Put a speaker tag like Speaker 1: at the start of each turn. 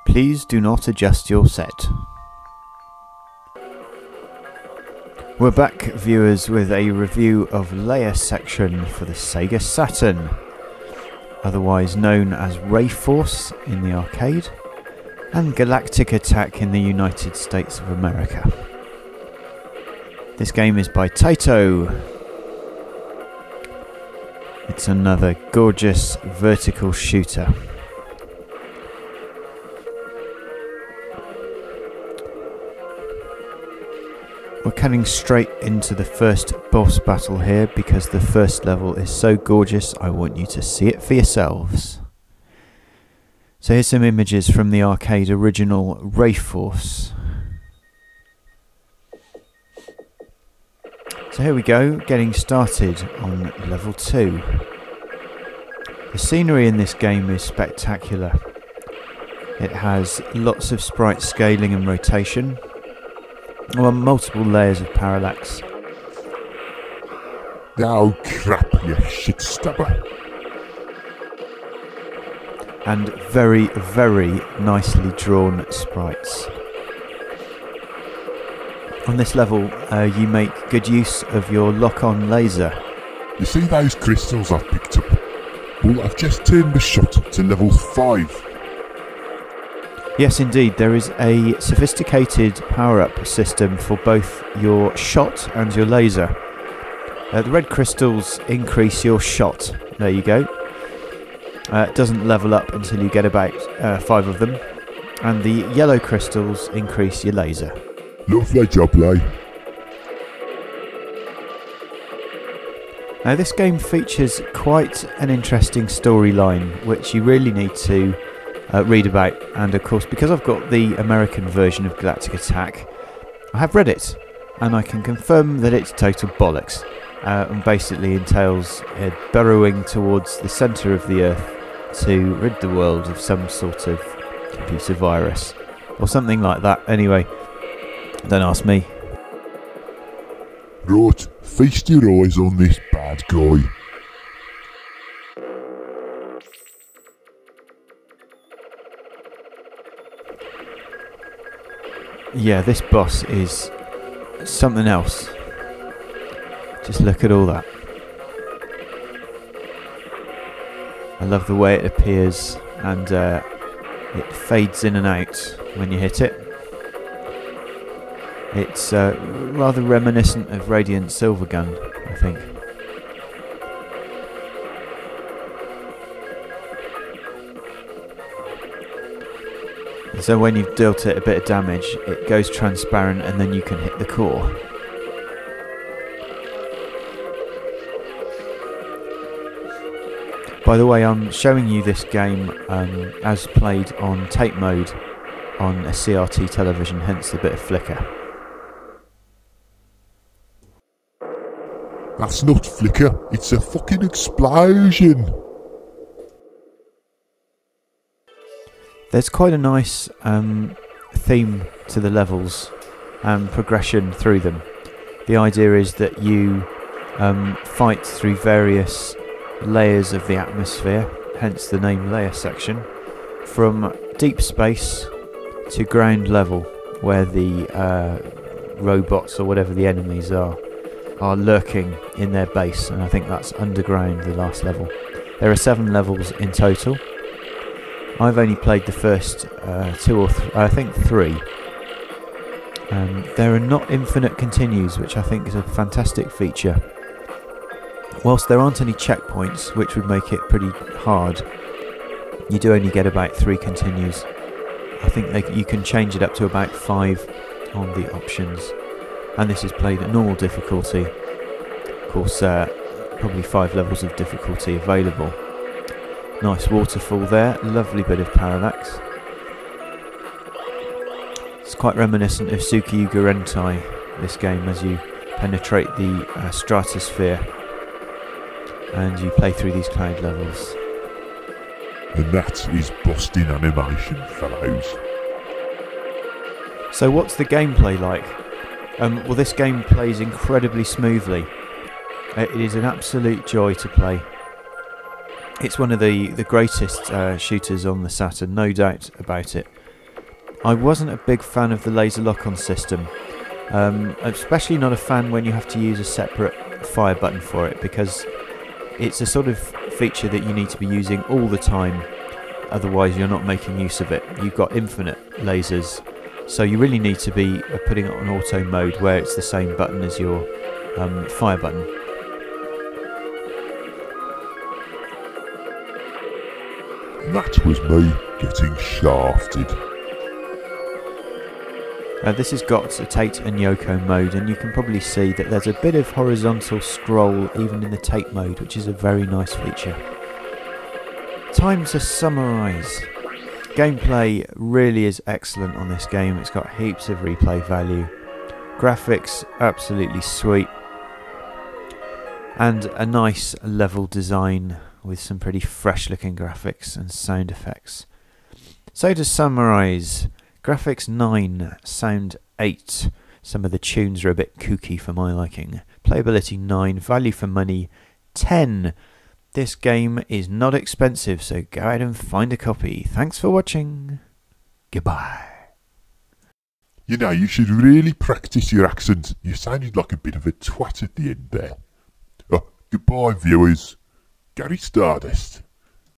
Speaker 1: Please do not adjust your set. We're back, viewers, with a review of Layer Section for the Sega Saturn, otherwise known as Rayforce in the arcade, and Galactic Attack in the United States of America. This game is by Taito. It's another gorgeous vertical shooter. We're cutting straight into the first boss battle here because the first level is so gorgeous I want you to see it for yourselves. So here's some images from the arcade original Rayforce. So here we go, getting started on level 2. The scenery in this game is spectacular. It has lots of sprite scaling and rotation, multiple layers of parallax.
Speaker 2: Oh crap, you shit stabber.
Speaker 1: And very, very nicely drawn sprites. On this level, you make good use of your lock-on laser.
Speaker 2: You see those crystals I've picked up? Well, I've just turned the shot to level 5.
Speaker 1: Yes, indeed, there is a sophisticated power-up system for both your shot and your laser. The red crystals increase your shot. There you go. It doesn't level up until you get about 5 of them. And the yellow crystals increase your laser.
Speaker 2: Lovely job, Lay.
Speaker 1: Now this game features quite an interesting storyline which you really need to read about, and of course because I've got the American version of Galactic Attack, I have read it and I can confirm that it's total bollocks and basically entails burrowing towards the centre of the Earth to rid the world of some sort of computer virus or something like that. Anyway, don't ask me.
Speaker 2: Right, feast your eyes on this bad guy.
Speaker 1: Yeah, this boss is something else. Just look at all that. I love the way it appears and it fades in and out when you hit it. It's rather reminiscent of Radiant Silvergun, I think. So when you've dealt it a bit of damage, it goes transparent and then you can hit the core. By the way, I'm showing you this game as played on tape mode on a CRT television, hence the bit of flicker.
Speaker 2: That's not flicker, it's a fucking explosion.
Speaker 1: There's quite a nice theme to the levels and progression through them. The idea is that you fight through various layers of the atmosphere, hence the name Layer Section, from deep space to ground level, where the robots or whatever the enemies are lurking in their base, and I think that's underground, the last level. There are 7 levels in total. I've only played the first 2 or I think 3. There are not infinite continues, which I think is a fantastic feature. Whilst there aren't any checkpoints, which would make it pretty hard, you do only get about 3 continues. I think you can change it up to about 5 on the options. And this is played at normal difficulty. Of course, probably 5 levels of difficulty available. Nice waterfall there, lovely bit of parallax. It's quite reminiscent of Tsukiyuga Rentai, this game, as you penetrate the stratosphere and you play through these cloud levels.
Speaker 2: And that is busting animation, fellows.
Speaker 1: So what's the gameplay like? Well, this game plays incredibly smoothly. It is an absolute joy to play. It's one of the greatest shooters on the Saturn, no doubt about it. I wasn't a big fan of the laser lock-on system. Especially not a fan when you have to use a separate fire button for it, because it's a sort of feature that you need to be using all the time, otherwise you're not making use of it. You've got infinite lasers, so you really need to be putting it on auto mode where it's the same button as your fire button.
Speaker 2: And that was me getting shafted.
Speaker 1: This has got a Tate and Yoko mode, and you can probably see that there's a bit of horizontal scroll even in the Tate mode, which is a very nice feature. Time to summarise. Gameplay really is excellent on this game. It's got heaps of replay value. Graphics absolutely sweet. And a nice level design with some pretty fresh looking graphics and sound effects. So to summarise, graphics 9, sound 8. Some of the tunes are a bit kooky for my liking. Playability 9, value for money 10. This game is not expensive, so go out and find a copy. Thanks for watching. Goodbye.
Speaker 2: You know, you should really practice your accent. You sounded like a bit of a twat at the end there. Goodbye, viewers. Gary Stardust.